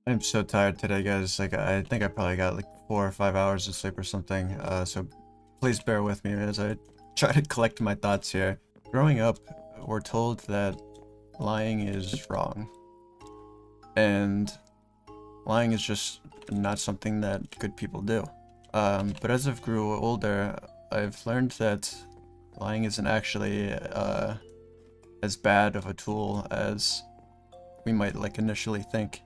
I'm so tired today, guys. Like, I think I probably got like 4 or 5 hours of sleep or something. So please bear with me as I try to collect my thoughts here. Growing up, we're told that lying is wrong, and lying is just not something that good people do. But as I've grew older, I've learned that lying isn't actually as bad of a tool as we might like initially think.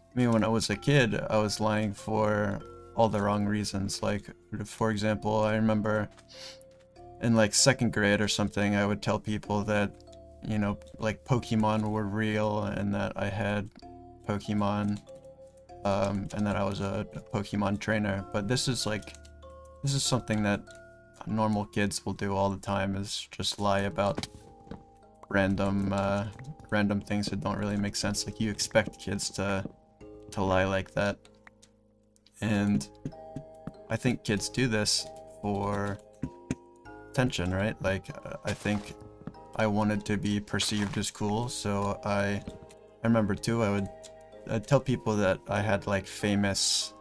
I mean, when I was a kid, I was lying for all the wrong reasons. Like, for example, I remember in like second grade or something, I would tell people that, like Pokemon were real and that I had Pokemon, and that I was a Pokemon trainer. But this is something that normal kids will do all the time, is just lie about random things that don't really make sense. Like, you expect kids to lie like that. And I think kids do this for attention, right? Like, I think I wanted to be perceived as cool, so I remember too, I'd tell people that I had like famous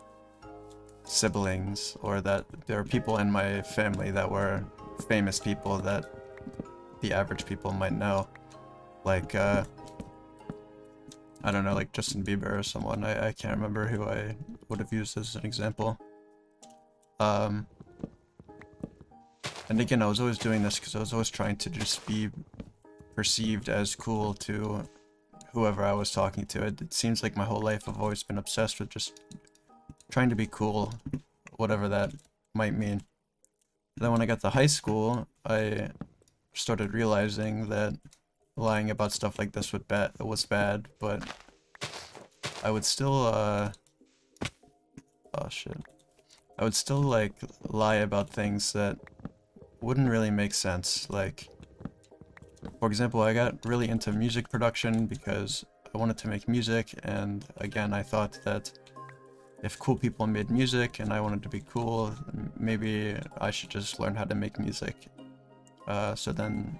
siblings, or that there are people in my family that were famous people that the average people might know. Like, I don't know, like Justin Bieber or someone. I can't remember who I would have used as an example. Um, and again, I was always doing this because I was always trying to just be perceived as cool to whoever I was talking to. It seems like my whole life I've always been obsessed with just trying to be cool, whatever that might mean. Then when I got to high school, I started realizing that lying about stuff like this was bad, but I would still, oh shit. I would still, like, lie about things that wouldn't really make sense. Like, for example, I got really into music production because I wanted to make music, and again, I thought that if cool people made music and I wanted to be cool, maybe I should just learn how to make music. So then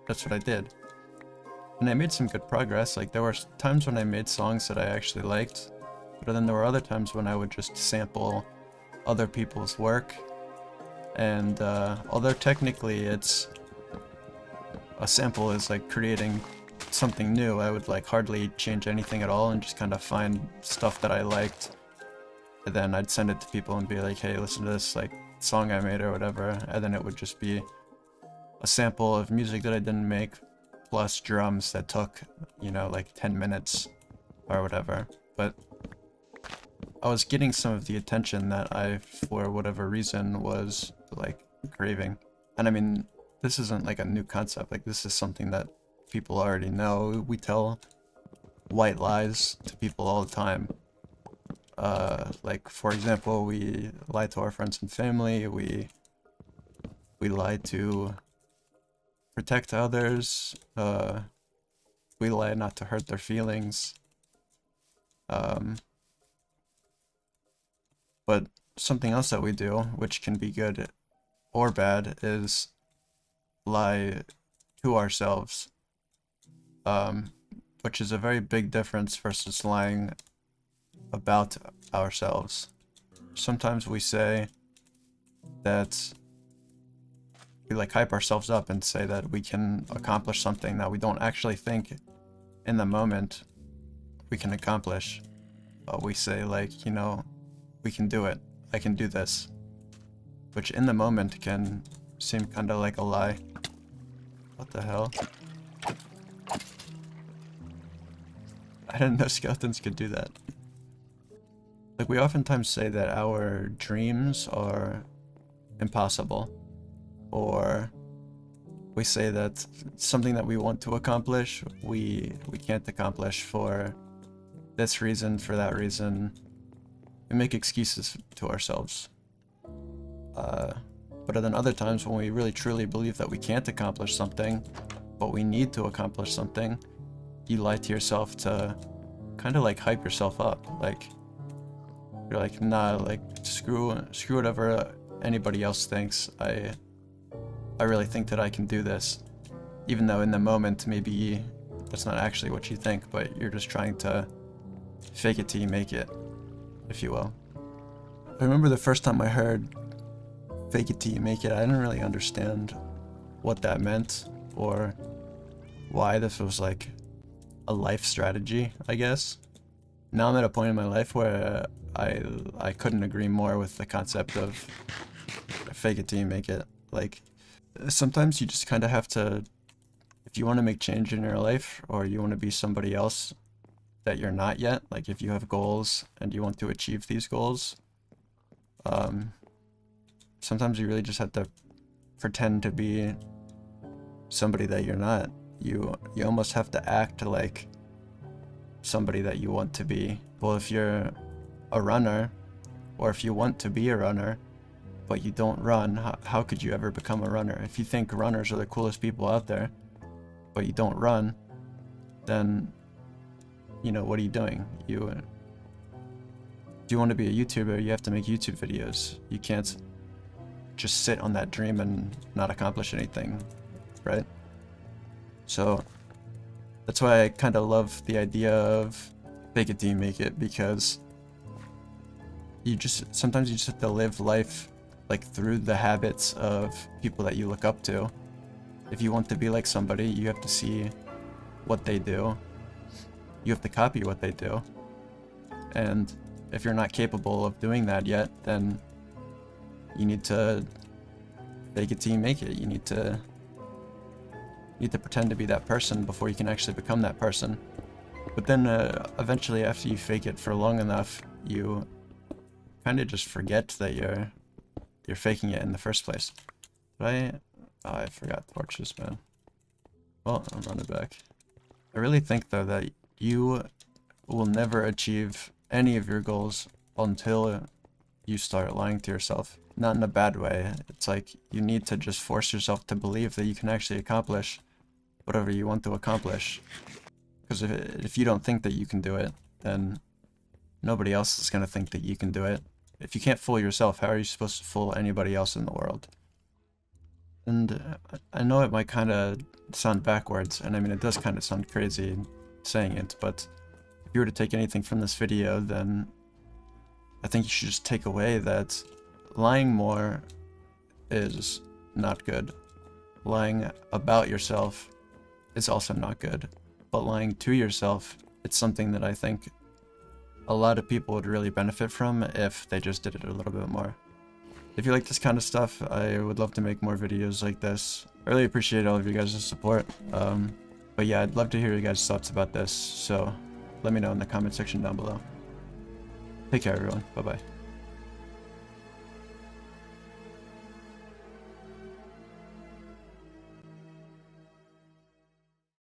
that's what I did. And I made some good progress. Like, there were times when I made songs that I actually liked, but then there were other times when I would just sample other people's work. And although technically it's a sample is like creating something new, I would like hardly change anything at all and just kind of find stuff that I liked. And then I'd send it to people and be like, hey, listen to this like song I made or whatever. And then it would just be a sample of music that I didn't make, plus drums that took, like 10 minutes or whatever. But I was getting some of the attention that I, for whatever reason, was like craving. And I mean, this isn't like a new concept. Like, this is something that people already know. We tell white lies to people all the time. Like, for example, we lie to our friends and family. We lie to protect others. We lie not to hurt their feelings. But something else that we do, which can be good or bad, is lie to ourselves. Which is a very big difference versus lying about ourselves. Sometimes we say that we like hype ourselves up and say that we can accomplish something that we don't actually think in the moment we can accomplish. But we say like, we can do it. I can do this. Which in the moment can seem kind of like a lie. What the hell? I didn't know skeletons could do that. Like, we oftentimes say that our dreams are impossible. Or we say that something that we want to accomplish, we can't accomplish for this reason, for that reason. We make excuses to ourselves. But then other times when we really truly believe that we can't accomplish something, but we need to accomplish something, you lie to yourself to kind of like hype yourself up. Like, you're like, nah, like, screw whatever anybody else thinks. I really think that I can do this. Even though in the moment maybe that's not actually what you think, but you're just trying to fake it till you make it, if you will. I remember the first time I heard fake it till you make it, I didn't really understand what that meant or why this was like a life strategy, I guess. Now I'm at a point in my life where I couldn't agree more with the concept of fake it till you make it. Like, sometimes you just kind of have to, if you want to make change in your life or you want to be somebody else that you're not yet, like if you have goals and you want to achieve these goals, sometimes you really just have to pretend to be somebody that you're not. You almost have to act like somebody that you want to be. Well, if you're a runner, or if you want to be a runner, but you don't run, how could you ever become a runner? If you think runners are the coolest people out there, but you don't run, then, you know, what are you doing? If you want to be a YouTuber, you have to make YouTube videos. You can't just sit on that dream and not accomplish anything, right? So that's why I kind of love the idea of fake it till you make it, because sometimes you just have to live life like through the habits of people that you look up to. If you want to be like somebody, you have to see what they do. You have to copy what they do. And if you're not capable of doing that yet, then you need to fake it till you make it. You need to pretend to be that person before you can actually become that person. But then eventually, after you fake it for long enough, you kind of just forget that you're faking it in the first place. But I forgot torches, man. Well, I'm running back. I really think though that you will never achieve any of your goals until you start lying to yourself. Not in a bad way. It's like you need to just force yourself to believe that you can actually accomplish whatever you want to accomplish. Because if you don't think that you can do it, then nobody else is going to think that you can do it. If you can't fool yourself, how are you supposed to fool anybody else in the world? And I know it might kind of sound backwards, and I mean it does kind of sound crazy saying it, but if you were to take anything from this video, then I think you should just take away that lying more is not good. Lying about yourself is also not good. But lying to yourself, it's something that I think a lot of people would really benefit from if they just did it a little bit more. If you like this kind of stuff, I would love to make more videos like this. I really appreciate all of you guys' support. But yeah, I'd love to hear your guys' thoughts about this, so let me know in the comment section down below. Take care, everyone. Bye-bye.